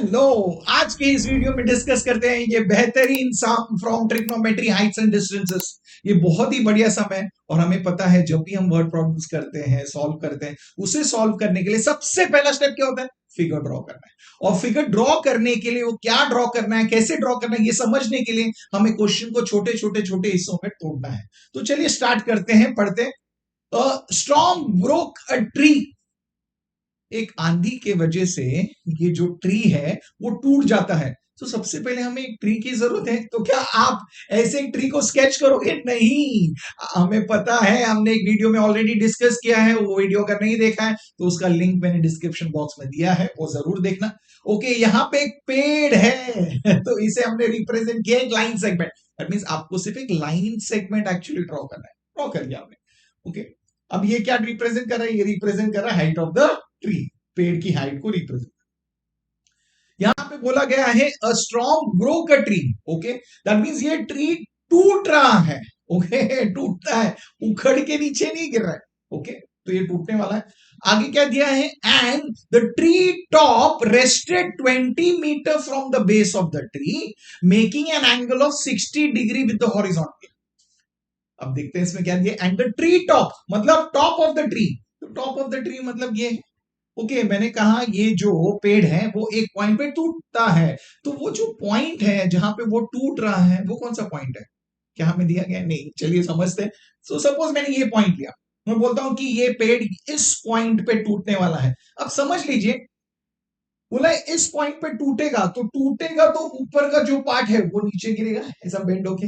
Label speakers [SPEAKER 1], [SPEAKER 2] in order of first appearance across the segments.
[SPEAKER 1] Hello. आज के इस वीडियो में डिस्कस करते हैं ये बेहतरीन some from trigonometry heights and distances. ये बहुत ही बढ़िया सम है और हमें पता है जब भी हम वर्ड प्रॉब्लम्स करते हैं सॉल्व करते हैं उसे सॉल्व करने के लिए सबसे पहला स्टेप क्या होता है? फिगर ड्रॉ करना है। और फिगर ड्रॉ करने के लिए वो क्या ड्रॉ करना है, कैसे ड्रॉ करना है, ये समझने के लिए हमें क्वेश्चन को छोटे छोटे छोटे हिस्सों में तोड़ना है। तो चलिए स्टार्ट करते हैं, पढ़ते हैं। Storm broke a tree. एक आंधी के वजह से ये जो ट्री है वो टूट जाता है। तो सबसे पहले हमें एक ट्री की जरूरत है। तो क्या आप ऐसे एक ट्री को स्केच करोगे? नहीं। हमें पता है, हमने एक वीडियो में ऑलरेडी डिस्कस किया है। वो वीडियो अगर नहीं देखा है तो उसका लिंक मैंने डिस्क्रिप्शन बॉक्स में दिया है, वो जरूर देखना। ओके, यहाँ पे एक पेड़ है तो इसे हमने रिप्रेजेंट किया एक लाइन सेगमेंट। दैट मींस आपको सिर्फ एक लाइन सेगमेंट एक्चुअली ड्रॉ करना है। ड्रॉ कर लिया हमने। ओके, अब ये क्या रिप्रेजेंट कर रहा है? ये रिप्रेजेंट कर रहा है हाइट ऑफ द ट्री, पेड़ की हाइट को रिप्रेजेंट। यहां पे बोला गया है a strong broke a tree. Okay, that means ये ट्री टूट रहा है। ओके टूटता है, उखड़ के नीचे नहीं गिर रहा है। ओके, तो ये टूटने वाला है। आगे क्या दिया है? And the tree top rested 20 metre from the base of the tree making an angle of 60 degree with the horizontal. अब देखते हैं इसमें क्या दिया। एंड द ट्री टॉप मतलब टॉप ऑफ द ट्री। तो टॉप ऑफ द ट्री मतलब ये है। ओके, मैंने कहा ये जो पेड़ है वो एक पॉइंट पे टूटता है। तो वो जो पॉइंट है जहां पे वो टूट रहा है वो कौन सा पॉइंट है? क्या हमें दिया गया? नहीं, चलिए समझते हैं। सो सपोज मैंने ये पॉइंट लिया, मैं बोलता हूं कि ये पेड़ इस पॉइंट पे टूटने वाला है। अब समझ लीजिए, बोला इस पॉइंट पे टूटेगा तो टूटेगा तो ऊपर का जो पार्ट है वो नीचे गिरेगा, ऐसा बेंड होके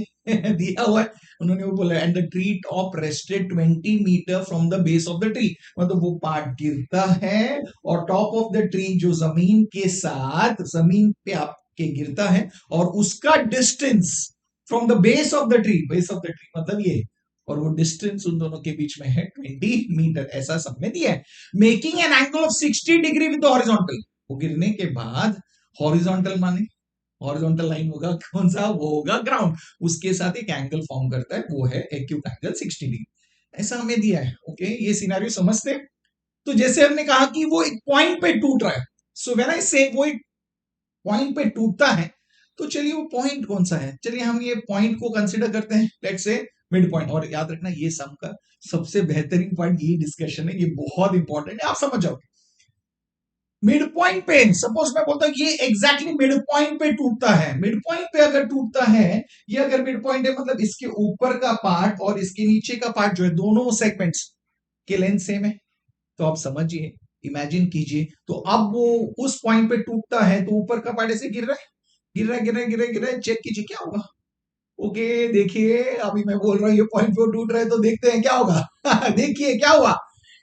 [SPEAKER 1] दिया हुआ है। उन्होंने वो बोला and the tree top rested 20 metre from the base of the tree. मतलब वो पार्ट गिरता है और टॉप ऑफ द ट्री जो जमीन के साथ जमीन पे आपके गिरता है और उसका distance from the base of the tree, base of the tree मतलब ये, और वो डिस्टेंस उन दोनों के बीच में है 20 मीटर, ऐसा सब में दिया है। Making an angle of 60 degree with horizontal. वो गिरने के बाद हॉरिजॉन्टल माने हॉरिजॉन्टल लाइन होगा कौन सा? वो होगा ग्राउंड। उसके साथ एक एंगल फॉर्म करता है, वो है एक्यूट एंगल 60 डिग्री। ऐसा हमें दिया है। ओके, ये सिनेरियो समझते हैं। तो जैसे हमने कहा कि वो एक पॉइंट पे टूट रहा है, सो व्हेन आई से वो एक पॉइंट पे टूटता है, तो चलिए वो पॉइंट कौन सा है? चलिए हम ये पॉइंट को कंसिडर करते हैं, लेट्स से मिड पॉइंट। और याद रखना ये सम का सबसे बेहतरीन पॉइंट ये डिस्कशन है, ये बहुत इंपॉर्टेंट है, आप समझ जाओगे। मिड पॉइंट पे सपोज मैं बोलता हूं ये एग्जैक्टली मिड पॉइंट पे टूटता है। मिड पॉइंट पे अगर टूटता है, ये अगर मिड पॉइंट है मतलब इसके ऊपर का पार्ट और इसके नीचे का पार्ट जो है दोनों सेगमेंट्स के लेंथ सेम है। तो आप समझिए, इमेजिन कीजिए, तो अब वो उस पॉइंट पे टूटता है तो ऊपर का पार्ट ऐसे गिर रहा है, गिर रहा है, गिर रहा है, गिर रहा है, गिर रहा है। चेक कीजिए क्या होगा। ओके देखिए, अभी मैं बोल रहा हूं ये पॉइंट पे टूट रहा है तो देखते हैं क्या होगा देखिए क्या हुआ।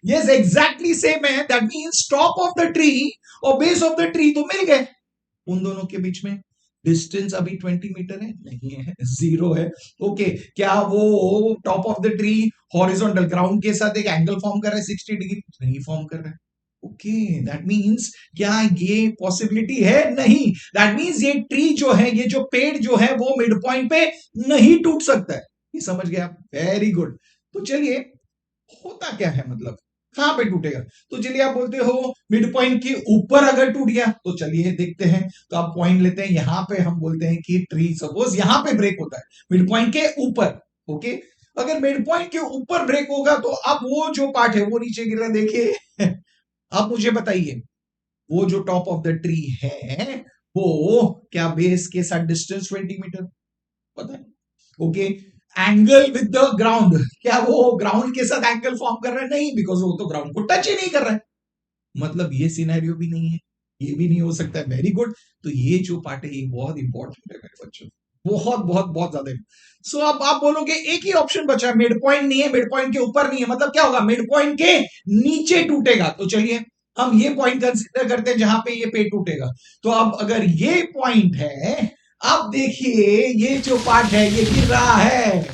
[SPEAKER 1] यस एग्जैक्टली सेम है। That means top of the tree और बेस ऑफ द ट्री तो मिल गए। उन दोनों के बीच में डिस्टेंस अभी 20 मीटर है? नहीं है, जीरो है। ओके, क्या वो top of the tree horizontal ground के साथ एक एंगल फॉर्म कर रहा है 60 डिग्री? नहीं फॉर्म कर रहा है। ओके, दैट मींस क्या ये पॉसिबिलिटी है? नहीं। दैट मींस ये ट्री जो है, ये जो पेड़ जो है वो मिड पॉइंट पे नहीं टूट सकता है। ये समझ गया? Very good. तो चलिए, होता क्या है मतलब कहां पे टूटेगा? तो चलिए आप बोलते हो मिड पॉइंट के ऊपर अगर टूट गया तो चलिए देखते हैं। तो आप पॉइंट लेते हैं यहां पे, हम बोलते हैं कि ट्री सपोज यहां पे ब्रेक होता है मिड पॉइंट के ऊपर। ओके, अगर मिड पॉइंट के ऊपर ब्रेक होगा तो अब वो जो पार्ट है वो नीचे गिर रहा है, देखिए अब मुझे बताइए, वो जो टॉप ऑफ द ट्री है वो क्या बेस के साथ डिस्टेंस 20 मीटर? पता है। Okay, angle with the ground, क्या वो ग्राउंड के साथ एंगल फॉर्म कर रहा है? नहीं, बिकॉज वो तो ग्राउंड को टच ही नहीं कर रहा है। मतलब ये सिनेरियो भी नहीं है, ये भी नहीं हो सकता है। Very good. तो ये जो पार्ट है ये बहुत इंपॉर्टेंट है मेरे बच्चों, बहुत बहुत बहुत ज्यादा। सो अब आप बोलोगे एक ही ऑप्शन बचा है, मिड पॉइंट नहीं है, मिड पॉइंट के ऊपर नहीं है, मतलब क्या होगा? मिड पॉइंट के नीचे टूटेगा। तो चलिए हम ये पॉइंट कंसीडर करते हैं जहां पे ये पे टूटेगा। तो अब अगर ये पॉइंट है, अब देखिए ये जो पार्ट है ये गिर रहा है।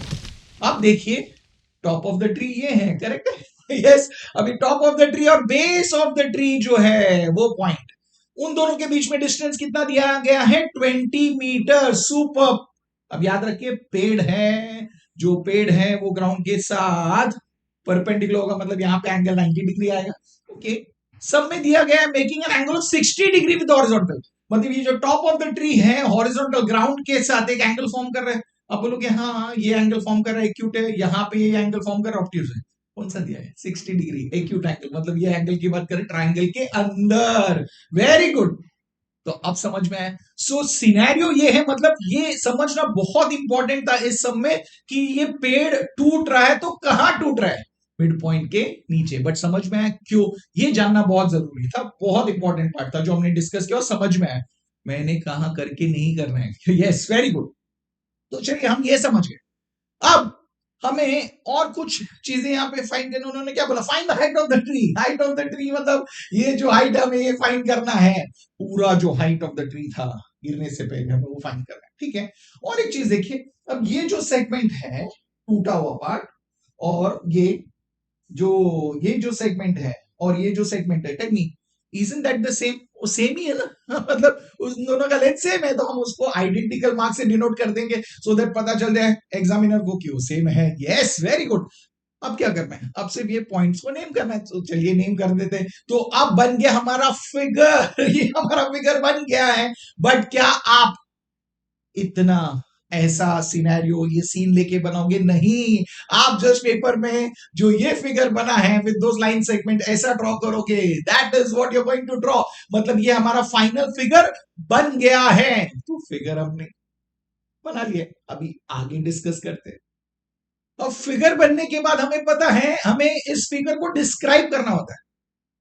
[SPEAKER 1] अब देखिए टॉप ऑफ द ट्री ये है, करेक्ट है यस। अभी टॉप ऑफ द ट्री और बेस ऑफ द ट्री जो है वो पॉइंट, उन दोनों के बीच में डिस्टेंस कितना दिया गया है? 20 मीटर। सुपर। अब याद रखिए पेड़ है, जो पेड़ है वो ग्राउंड के साथ परपेंडिकुलर होगा, मतलब यहां पे एंगल 90 डिग्री आएगा। ओके, सब में दिया गया है making an angle of 60 degree with horizontal. मतलब ये जो टॉप ऑफ द ट्री है हॉरिजॉन्टल ग्राउंड के साथ एक एंगल फॉर्म कर रहे हैं। अब बोलोगे हाँ ये एंगल फॉर्म कर रहा है एक्यूट है, यहाँ पे ये एंगल फॉर्म कर रहा है ऑब्ट्यूज है। कौन सा दिया है? 60 डिग्री एक्यूट एंगल, मतलब ये एंगल की बात करें ट्राइंगल के अंदर। Very good. तो अब समझ में आया। सो सिनेरियो ये है, मतलब ये समझना बहुत इंपॉर्टेंट था इस सब में कि ये पेड़ टूट रहा है तो कहां टूट रहा है? मिड पॉइंट के नीचे। बट समझ में आया क्यों, ये जानना बहुत जरूरी था, बहुत इंपॉर्टेंट पार्ट था जो हमने डिस्कस किया और समझ में आया। मैंने कहा करके नहीं करना है। Yes very good. तो चलिए हम ये समझ गए। अब हमें और कुछ चीजें यहाँ पे फाइंड करना, उन्होंने क्या बोला? Find the height of the tree. Height of the tree मतलब ये जो हाइट हमें ये फाइंड करना है, पूरा जो हाइट ऑफ द ट्री था गिरने से पहले हमें वो फाइंड करना है। ठीक है। और एक चीज देखिए, अब ये जो सेगमेंट है टूटा हुआ पार्ट, और ये जो सेगमेंट है और ये जो सेगमेंट है, tell me isn't that the same? वो सेम ही है ना मतलब उस दोनों का लेंथ सेम है, तो हम उसको आइडेंटिकल मार्क से डिनोट कर देंगे सो दैट पता चल जाए एग्जामिनर को कि वो सेम है। Yes very good. अब क्या करना है? अब सिर्फ ये पॉइंट्स को नेम करना है, तो चलिए नेम कर देते हैं। तो अब बन गया हमारा फिगर ये हमारा फिगर बन गया है। बट क्या आप इतना ऐसा सिनेरियो ये सीन लेके बनाओगे? नहीं। आप जस्ट पेपर में जो ये फिगर बना है विद दोस लाइन सेगमेंट ऐसा ड्रॉ करोगे। That is what you are going to draw. मतलब ये हमारा फाइनल फिगर बन गया है। तो फिगर हमने बना लिया, अभी आगे डिस्कस करते हैं। अब फिगर बनने के बाद हमें पता है हमें इस फिगर को डिस्क्राइब करना होता है।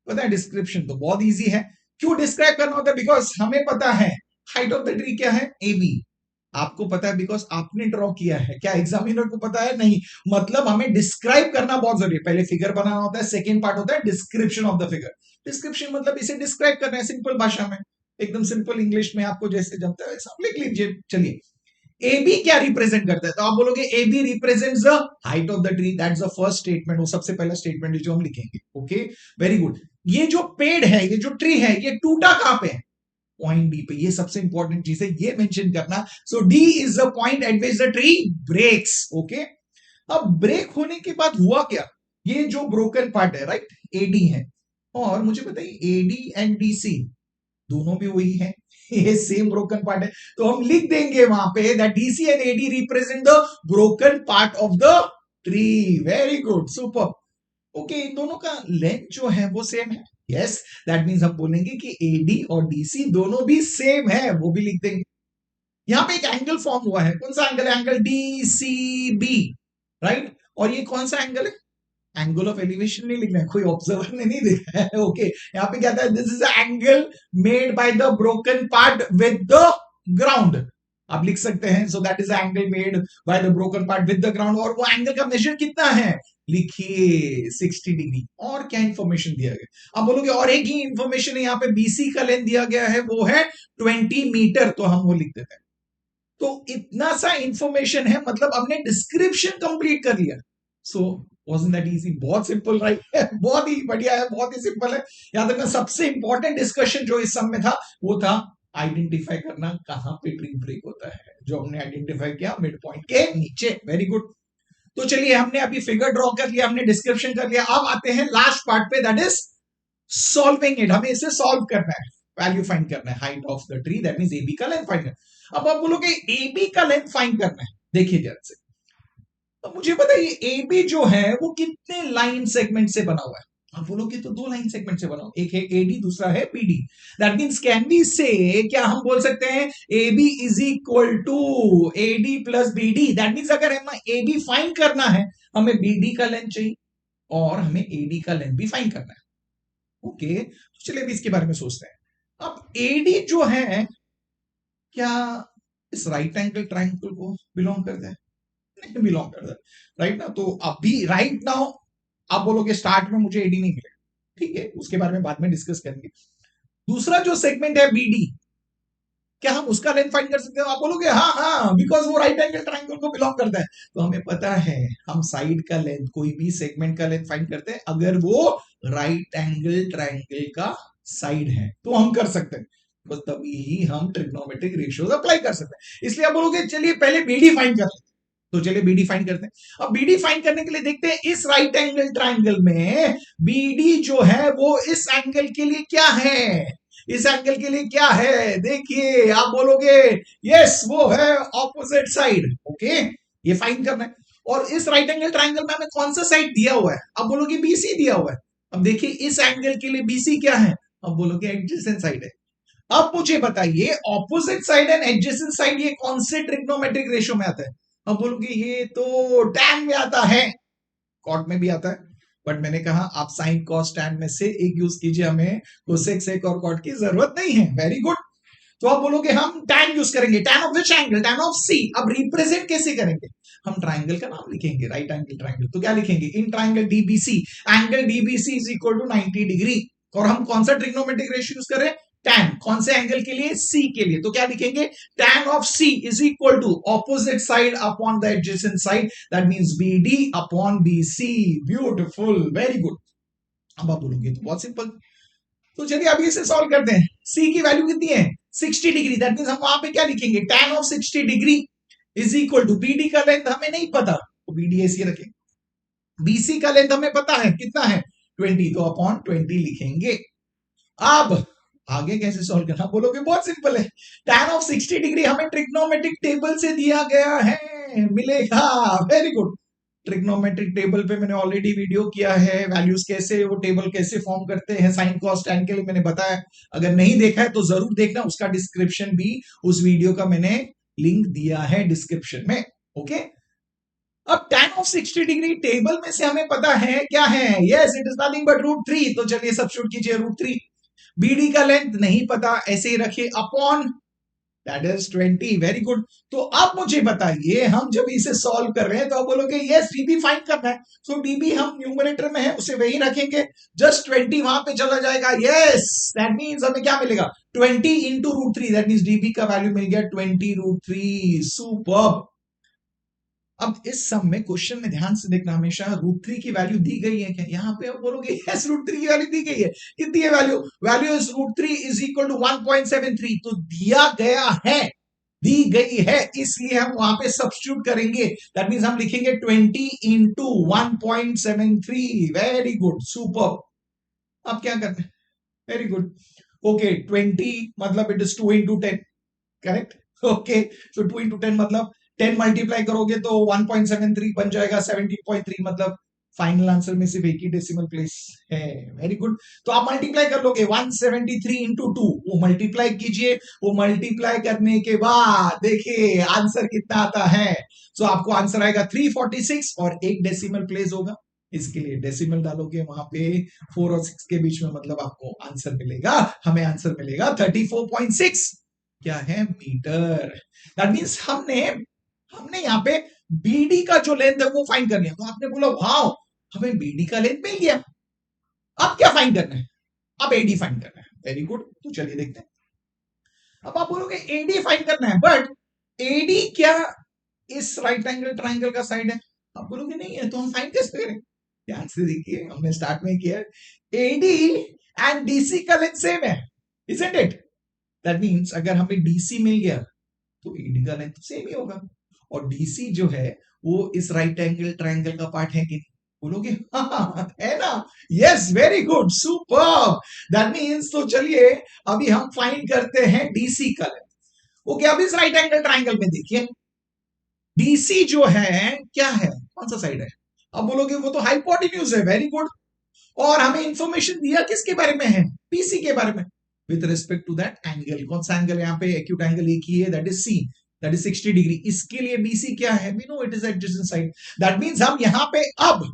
[SPEAKER 1] पता है डिस्क्रिप्शन तो बहुत इजी है। क्यों डिस्क्राइब करना होता है? बिकॉज हमें पता है हाइट ऑफ द ट्री क्या है? AB। आपको पता है बिकॉज आपने ड्रॉ किया है। क्या एग्जामिनर को पता है? नहीं। मतलब हमें डिस्क्राइब करना बहुत जरूरी है। पहले फिगर बनाना होता है, सेकेंड पार्ट होता है description of the figure. Description मतलब इसे डिस्क्राइब करना है सिंपल भाषा में, एकदम सिंपल इंग्लिश में, आपको जैसे जमता है वैसा लिख लीजिए। चलिए AB क्या रिप्रेजेंट करता है? तो आप बोलोगे AB represents the height of the tree. That's the first statement, वो सबसे पहला स्टेटमेंट जो हम लिखेंगे। Okay very good. ये जो पेड़ है, ये जो ट्री है, ये टूटा कहां पे है? पॉइंट B पे। ये सबसे इंपॉर्टेंट चीज है, ये मेंशन करना। So D is the point at which the tree breaks. Okay. अब ब्रेक होने के बाद हुआ क्या? ये जो ब्रोकन पार्ट है राइट, AD है, और मुझे बताइए AD एंड DC दोनों भी वही है, ये सेम ब्रोकन पार्ट है। तो हम लिख देंगे वहां पे that DC and AD represent the broken part of the tree. Very good, super. Okay, इन दोनों का लेंथ जो है वो सेम है। यस, दैट मींस हम बोलेंगे कि AD और DC दोनों भी सेम है, वो भी लिख देंगे। यहां पे एक एंगल फॉर्म हुआ है, कौन सा एंगल है? Angle DCB right. और ये कौन सा एंगल है? एंगल ऑफ एलिवेशन नहीं लिखना है, कोई ऑब्जर्वर ने नहीं देखा है। ओके, यहाँ पे क्या था? This is angle made by the broken part with the ground. आप लिख सकते हैं so that is angle made by the broken part with the ground. और वो एंगल का मेजर कितना है? लिखिए 60 डिग्री। और क्या इंफॉर्मेशन दिया गया? आप बोलोगे और एक ही इंफॉर्मेशन है यहाँ पे, BC का लेंथ दिया गया है वो है 20 मीटर, तो हम वो लिख देते हैं। तो इतना सा इंफॉर्मेशन है, मतलब हमने डिस्क्रिप्शन कंप्लीट कर लिया। सो wasn't that easy? बहुत सिंपल राइट बहुत ही बढ़िया है, बहुत ही सिंपल है। याद रखना सबसे इंपॉर्टेंट डिस्कशन जो इस सब में था वो था आइडेंटिफाई करना कहां पे ट्री ब्रेक होता है, जो हमने आइडेंटिफाई किया मिड पॉइंट के नीचे। Very good. तो चलिए हमने अभी फिगर ड्रॉ कर लिया, हमने डिस्क्रिप्शन कर लिया। अब आते हैं लास्ट पार्ट पे, दैट इज सॉल्विंग इट। हमें इसे सॉल्व करना है, वैल्यू फाइंड करना है height of the tree, that means AB का लेंथ फाइंड करना। अब आप बोलोगे AB का लेंथ फाइंड करना है, देखिए ध्यान से। तो मुझे बताइए AB जो है वो कितने लाइन सेगमेंट से बना हुआ है? आप बोलोगे तो 2 लाइन सेगमेंट से बना हुआ, एक है AD दूसरा है BD। That means can we say, क्या हम बोल सकते हैं AB is equal to AD plus BD? That means अगर हमें AB फाइंड करना है, हमें BD का लेंथ चाहिए और हमें AD का लेंथ भी फाइंड करना है। ओके, तो चलिए अभी इसके बारे में सोचते हैं। अब AD जो है क्या इस राइट एंगल ट्राइंगल को बिलोंग करता है? नहीं बिलोंग करता है राइट ना। तो अभी राइट नाउ आप बोलोगे स्टार्ट में मुझे AD नहीं मिलेगा, ठीक है, उसके बारे में बाद में डिस्कस करेंगे। दूसरा जो सेगमेंट है BD, क्या हम उसका लेंथ फाइंड कर सकते हैं? आप बोलोगे हाँ हाँ, बिकॉज वो राइट एंगल ट्राइंगल को बिलोंग करता है। तो हमें पता है हम साइड का लेंथ, कोई भी सेगमेंट का लेंथ फाइंड करते हैं अगर वो राइट एंगल ट्राइंगल का साइड है, तो हम कर सकते हैं। बस तभी ही हम ट्रिग्नोमेट्रिक रेशियोज अप्लाई कर सकते हैं। इसलिए आप बोलोगे चलिए पहले BD फाइंड कर लेते हैं। तो चलिए BD फाइंड करते हैं। अब BD फाइंड करने के लिए देखते हैं इस राइट एंगल ट्राइंगल में BD जो है वो इस एंगल के लिए क्या है? इस एंगल के लिए क्या है, देखिए आप बोलोगे यस वो है ऑपोजिट साइड। ओके, ये फाइंड करना है। और इस राइट एंगल ट्राइंगल में हमें कौन सा साइड दिया हुआ है, आप बोलोगे बीसी दिया हुआ है। अब देखिए इस एंगल के लिए बीसी क्या है, अब बोलोगे एडजेसेंट साइड है। अब मुझे बताइए opposite side and adjacent side ये कौन से ट्रिग्नोमेट्रिक रेशियो में आता है, अब बोलोगे ये तो टैन में आता है, कॉट में भी आता है, बट मैंने कहा आप साइन कॉस टैन में से एक यूज कीजिए, हमें कोसेक सेक और कॉट की जरूरत नहीं है। Very good. तो आप बोलोगे हम टैन यूज करेंगे, tan of which angle, tan of C. अब रिप्रेजेंट कैसे करेंगे, हम ट्राइंगल का नाम लिखेंगे, राइट एंगल ट्राइंगल, तो क्या लिखेंगे, in triangle DBC, angle DBC is equal to 90 degree. और हम कौन सा ट्रिग्नोमेट्रिक रेशियो यूज कर रहे हैं, टैन, कौन से एंगल के लिए, सी के लिए, तो क्या लिखेंगे, tan of C is equal to opposite side upon the adjacent side, that means BD upon BC. Beautiful, very good. अब आप बोलोगे तो बहुत सिंपल, तो चलिए अभी इसे सॉल्व करते हैं। सी की वैल्यू कितनी है, 60 डिग्री, दैट मींस हम वहां पे क्या लिखेंगे, tan of 60 degree is equal to BD का लेंथ हमें नहीं पता, तो बीडी ऐसे रखेंगे, बीसी का लेंथ हमें पता है कितना है 20, तो अपॉन 20 लिखेंगे। अब आगे कैसे सॉल्व करना, बोलोगे बहुत सिंपल है, tan ऑफ 60 डिग्री हमें ट्रिग्नोमेट्रिक टेबल से दिया गया है, मिलेगा। Very good. ट्रिग्नोमेट्रिक टेबल पे मैंने ऑलरेडी वीडियो किया है, वैल्यूज कैसे, वो टेबल कैसे फॉर्म करते हैं साइन कॉस टैन के लिए मैंने बताया, अगर नहीं देखा है तो जरूर देखना, उसका डिस्क्रिप्शन भी उस वीडियो का मैंने लिंक दिया है डिस्क्रिप्शन में। ओके, अब tan ऑफ 60 डिग्री टेबल में से हमें पता है क्या है, yes it is nothing but √3, तो चलिए सब्स्टिट्यूट कीजिए √3। बीडी का लेंथ नहीं पता, ऐसे ही रखिए, upon that is 20। Very good. तो अब मुझे बताइए हम जब इसे सॉल्व कर रहे हैं तो आप बोलोगे यस डीबी फाइंड करना है, सो डीबी हम न्यूमरेटर में है उसे वही रखेंगे, जस्ट 20 वहां पे चला जाएगा, यस दैट मींस हमें क्या मिलेगा 20 इंटू √3, दैट मींस डीबी का वैल्यू मिल गया 20 √3। सुपर। अब इस सम में क्वेश्चन में ध्यान से देखना, हमेशा √3 की वैल्यू दी गई है क्या, यहाँ पे आप बोलोगे यस √3 की वैल्यू दी गई है, कितनी है value, value is √3 is equal to 1.73, तो दिया गया है, दी गई है, इसलिए हम वहां पे सब्स्टिट्यूट करेंगे, दैट मींस हम लिखेंगे 20 इंटू 1.73। Very good, super. अब क्या करना है, वेरी गुड, ओके 20 मतलब it is 2 into 10, correct, okay, तो 2 इंटू 10 मतलब 10 मल्टीप्लाई करोगे तो 1.73 बन जाएगा, 17.3 मतलब फाइनल आंसर में सिर्फ एक ही डेसिमल प्लेस है। Very good. तो आप मल्टीप्लाई कर लोगे 173 इंटू 2, वो मल्टीप्लाई कीजिए, वो मल्टीप्लाई करने के बाद देखिए आंसर कितना आता है, सो आपको आंसर आएगा 346 और एक डेसिमल प्लेस होगा, इसके लिए डेसिमल डालोगे वहां पे 4 और 6 के बीच में, मतलब आपको आंसर मिलेगा, हमें आंसर मिलेगा 34.6, क्या है, मीटर। दैट मींस हमने यहाँ पे बीडी का जो लेंथ है वो फाइंड कर लिया, तो आपने बोला वाओ हमें बीडी का लेंथ मिल गया, अब क्या फाइंड करना है, अब एडी फाइंड करना है। वेरी गुड, तो चलिए देखते हैं। अब आप बोलोगे एडी फाइंड करना है, बट एडी क्या इस राइट एंगल ट्राइंगल का साइड है, आप बोलोगे नहीं है, तो हम फाइंड कैसे करें, ध्यान से देखिए, हमने स्टार्ट में किया एडी एंड डीसी का लेंथ सेम है, इजंट इट, दैट मींस अगर हमें डीसी मिल गया तो एडी का लेंथ सेम ही होगा, और डीसी जो है वो इस राइट एंगल ट्राइंगल का पार्ट है कि नहीं, बोलोगे हाँ है ना, yes very good, super. That means तो चलिए अभी हम फाइंड करते हैं डीसी का लेंथ। ओके, अब इस राइट एंगल ट्राइंगल में देखिए डीसी जो है क्या है, कौन सा साइड है, अब बोलोगे वो तो हाइपोटेन्यूज है, वेरी गुड, और हमें इंफॉर्मेशन दिया किसके बारे में है, पीसी के बारे में, with respect to that angle, कौन सा एंगल यहाँ पे एक्यूट एंगल एक ही है, that is C, that is 60 degree, इसके लिए बीसी क्या है, we know it is adjacent side, that means हम यहाँ पे अब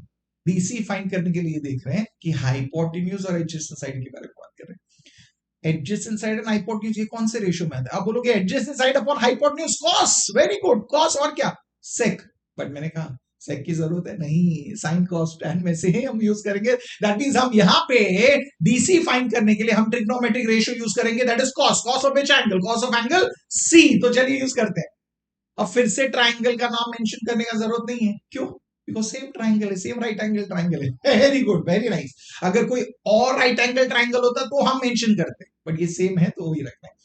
[SPEAKER 1] बीसी फाइंड करने के लिए देख रहे हैं कि हाइपोटेन्यूज और एडजेसेंट साइड के बारे में बात कर रहे हैं, एडजेसेंट साइड एंड हाइपोटेन्यूज ये कौन से रेशियो में आता है, आप बोलोगे adjacent side upon hypotenuse cos, very good, cos और क्या सेक, बट मैंने कहा सेक की जरूरत है नहीं, साइन कॉस टैन में से ही हम यूज करेंगे, दैट मींस हम यहाँ पे डीसी फाइंड करने के लिए हम ट्रिग्नोमेट्रिक रेशियो यूज करेंगे, that is cos, cos of which angle, cos of angle C, तो चलिए यूज करते हैं। अब फिर से ट्राइंगल का नाम मेंशन करने का जरूरत नहीं है, क्यों, बिकॉज सेम ट्राइंगल है, सेम राइट एंगल ट्राइंगल है, वेरी गुड, वेरी नाइस। अगर कोई और राइट एंगल ट्राइंगल होता तो हम मेंशन करते, बट ये सेम है तो वही रखना है।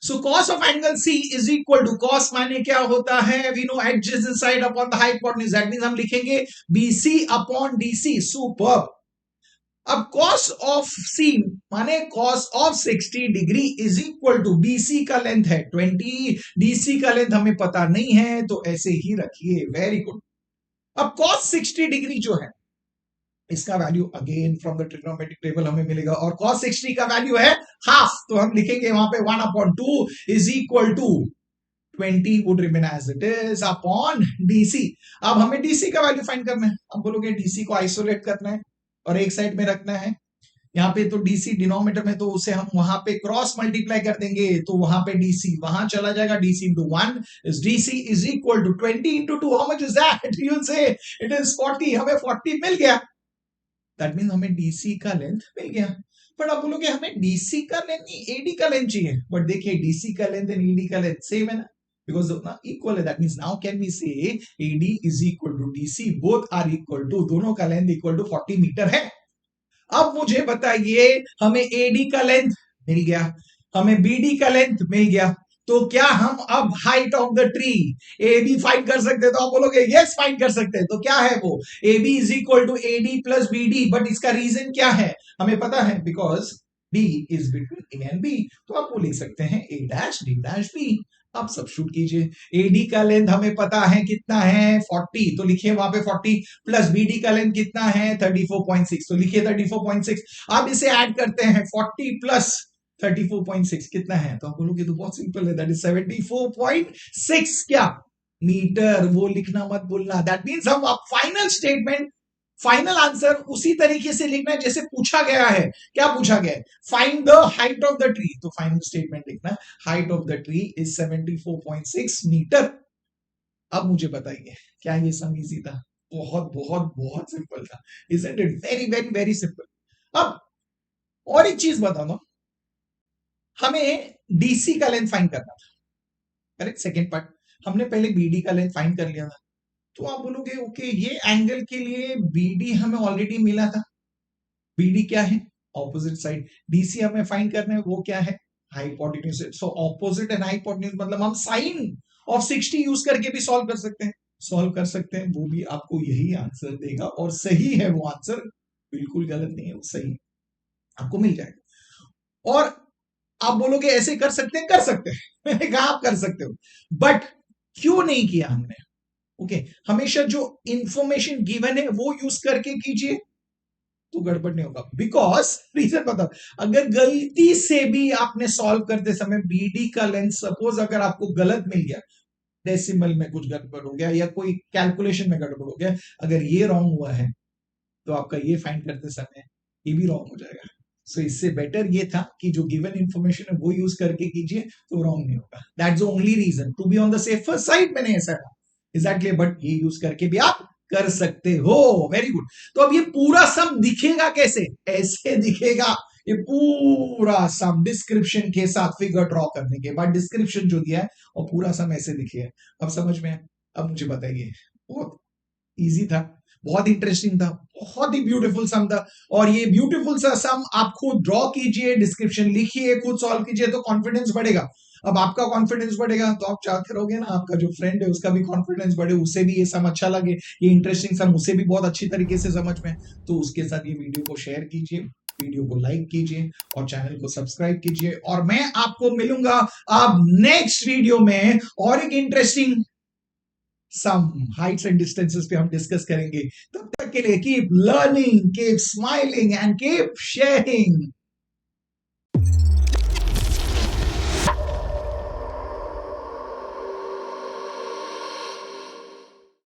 [SPEAKER 1] So cos of angle C is equal to, cos माने क्या होता है, we know adjacent side upon the hypotenuse, that means हम लिखेंगे BC upon DC, superb। अब cos ऑफ C माने cos of 60 degree is equal to BC का length है 20, DC का लेंथ हमें पता नहीं है तो ऐसे ही रखिए। Very good. अब cos 60 डिग्री जो है इसका value again from the trigonometric table हमें मिलेगा और cos 60 का वैल्यू है हाफ, तो हम लिखेंगे वहां पे 1/2 is equal to 20 would remain as it is upon DC। अब हमें DC का वैल्यू फाइंड करना है। अब बोलोगे DC को आइसोलेट करना है और एक साइड में रखना है। यहाँ पे तो DC डिनोमिनेटर में, तो उसे हम वहां पे क्रॉस मल्टीप्लाई कर देंगे तो वहां पे DC वहां चला जाएगा। DC into 1 is DC is equal to 20 into 2. How much is that? You'll say it is 40. हमें 40 मिल गया। दैट मीन हमें DC का लेंथ मिल गया। बट आप बोलोगे हमें DC का लेंथ नहीं AD का लेंथ चाहिए। बट देखिए DC का लेंथ एंड AD का लेंथ सेम है ना, because equal है। that means now can we say AD is equal to DC, both are equal to, दोनों का लेंथ इक्वल टू 40 मीटर है। अब मुझे बताइए हमें AD का लेंथ मिल गया, हमें BD का लेंथ मिल गया, तो क्या हम अब height of the tree AB find कर सकते हैं? तो आप बोलोगे यस फाइंड कर सकते हैं। तो क्या है वो? AB is equal to AD plus BD। But इसका रीजन क्या है हमें पता है, because D is between A and B, तो आप वो लिख सकते हैं A dash D dash B। अब सबस्टिट्यूट कीजिए। AD का लेंथ हमें पता है कितना है 40, तो लिखिए वहां पे 40, प्लस BD का लेंथ कितना है 34.6, तो लिखिए 34.6। अब इसे ऐड करते हैं 40 प्लस 34.6 कितना है, तो आप बोलोगे तो बहुत सिंपल है, दैट इज 74.6 क्या मीटर। वो लिखना मत भूलना। दैट मींस हम अब फाइनल स्टेटमेंट, फाइनल आंसर उसी तरीके से लिखना है जैसे पूछा गया है। क्या पूछा गया है? Find the height of the tree, तो फाइनल स्टेटमेंट लिखना height of the tree is 74.6 metre. अब मुझे बताइए क्या ये सम इजी था? बहुत बहुत बहुत सिंपल था, isn't it? Very very very simple. अब और एक चीज बता दो, हमें DC का लेंथ फाइंड करना था, करेक्ट। सेकेंड पार्ट हमने पहले BD का लेंथ फाइंड कर लिया था। तो आप बोलोगे ओके ये एंगल के लिए BD हमें ऑलरेडी मिला था। BD क्या है? Opposite side. DC हमें फाइंड करना है, वो क्या है? Hypotenuse. So opposite and hypotenuse मतलब हम साइन ऑफ 60 यूज करके भी सॉल्व कर सकते हैं, सॉल्व कर सकते हैं। वो भी आपको यही आंसर देगा और सही है वो आंसर, बिल्कुल गलत नहीं है, वो सही आपको मिल जाएगा। और आप बोलोगे ऐसे कर सकते हैं, कर सकते हैं मैंने कहा आप कर सकते हो, बट क्यों नहीं किया हमने? ओके हमेशा जो इंफॉर्मेशन गिवन है वो यूज करके कीजिए तो गड़बड़ नहीं होगा। बिकॉज रीजन बताओ, अगर गलती से भी आपने सॉल्व करते समय BD का लेंथ सपोज अगर आपको गलत मिल गया, डेसिमल में कुछ गड़बड़ हो गया या कोई कैलकुलेशन में गड़बड़ हो गया, अगर ये रॉन्ग हुआ है तो आपका ये फाइंड करते समय ये भी रॉन्ग हो जाएगा। सो इससे बेटर ये था कि जो गिवन इंफॉर्मेशन है वो यूज करके कीजिए तो रॉन्ग नहीं होगा। That's the only reason, to be on the safer side मैंने ऐसा कहा एग्जैक्टली। बट ये यूज करके भी आप कर सकते हो। Very good. तो अब ये पूरा सम दिखेगा कैसे? ऐसे दिखेगा ये पूरा सम डिस्क्रिप्शन के साथ, फिगर ड्रॉ करने के बाद डिस्क्रिप्शन जो दिया है और पूरा सम ऐसे दिखे। अब समझ में? अब मुझे बताइए, बहुत इजी था, बहुत इंटरेस्टिंग था, बहुत ही ब्यूटीफुल सम था। और ये ब्यूटीफुल सा सम आप खुद ड्रॉ कीजिए, डिस्क्रिप्शन लिखिए, खुद सॉल्व कीजिए तो कॉन्फिडेंस बढ़ेगा। अब आपका कॉन्फिडेंस बढ़ेगा तो आप चाहते रहोगे ना आपका जो फ्रेंड है उसका भी कॉन्फिडेंस बढ़े, उसे भी ये सम अच्छा लगे, ये इंटरेस्टिंग सम उसे भी बहुत अच्छी तरीके से समझ में। तो उसके साथ ये वीडियो को शेयर कीजिए, वीडियो को लाइक कीजिए और चैनल को सब्सक्राइब कीजिए। और मैं आपको मिलूंगा अब नेक्स्ट वीडियो में और एक interesting some heights and distances पे हम डिस्कस करेंगे। तब तक के लिए keep learning, keep smiling and keep sharing.